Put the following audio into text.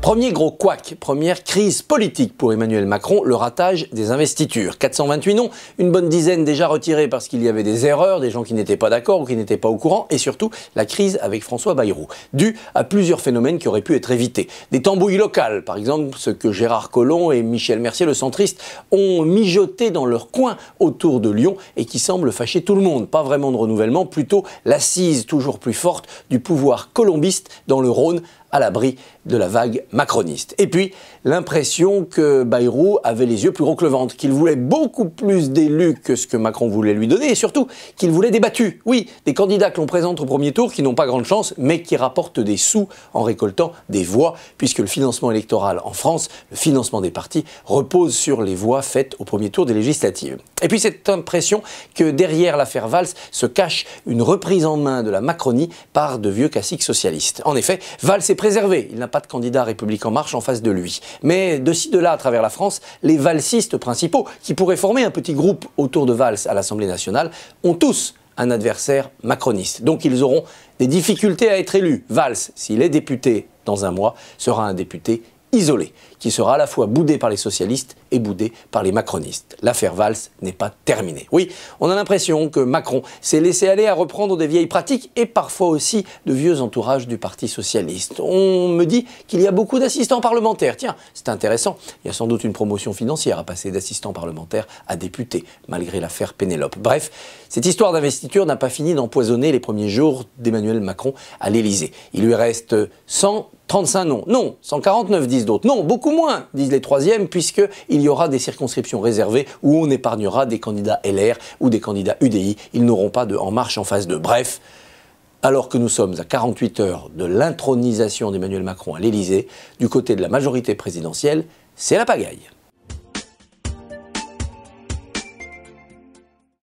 Premier gros couac, première crise politique pour Emmanuel Macron, le ratage des investitures. 428 noms, une bonne dizaine déjà retirés parce qu'il y avait des erreurs, des gens qui n'étaient pas d'accord ou qui n'étaient pas au courant, et surtout la crise avec François Bayrou, due à plusieurs phénomènes qui auraient pu être évités. Des tambouilles locales, par exemple ce que Gérard Collomb et Michel Mercier, le centriste, ont mijoté dans leur coin autour de Lyon et qui semblent fâcher tout le monde. Pas vraiment de renouvellement, plutôt l'assise toujours plus forte du pouvoir colombiste dans le Rhône, à l'abri de la vague macroniste. Et puis, l'impression que Bayrou avait les yeux plus gros que le ventre, qu'il voulait beaucoup plus d'élus que ce que Macron voulait lui donner, et surtout qu'il voulait des battus. Oui, des candidats que l'on présente au premier tour, qui n'ont pas grande chance, mais qui rapportent des sous en récoltant des voix, puisque le financement électoral en France, le financement des partis, repose sur les voix faites au premier tour des législatives. Et puis cette impression que derrière l'affaire Valls se cache une reprise en main de la Macronie par de vieux caciques socialistes. En effet, Valls est préservé, il n'a pas de candidat République en marche en face de lui. Mais de ci de là, à travers la France, les valsistes principaux, qui pourraient former un petit groupe autour de Valls à l'Assemblée nationale, ont tous un adversaire macroniste. Donc ils auront des difficultés à être élus. Valls, s'il est député dans un mois, sera un député isolé, qui sera à la fois boudé par les socialistes et boudé par les macronistes. L'affaire Valls n'est pas terminée. Oui, on a l'impression que Macron s'est laissé aller à reprendre des vieilles pratiques et parfois aussi de vieux entourages du Parti socialiste. On me dit qu'il y a beaucoup d'assistants parlementaires. Tiens, c'est intéressant. Il y a sans doute une promotion financière à passer d'assistant parlementaire à député, malgré l'affaire Pénélope. Bref, cette histoire d'investiture n'a pas fini d'empoisonner les premiers jours d'Emmanuel Macron à l'Élysée. Il lui reste 135 noms. Non, 149 disent d'autres. Non, beaucoup moins, disent les troisièmes, puisqu'il y aura des circonscriptions réservées où on épargnera des candidats LR ou des candidats UDI. Ils n'auront pas de En Marche en face d'eux. Bref, alors que nous sommes à 48 heures de l'intronisation d'Emmanuel Macron à l'Élysée, du côté de la majorité présidentielle, c'est la pagaille.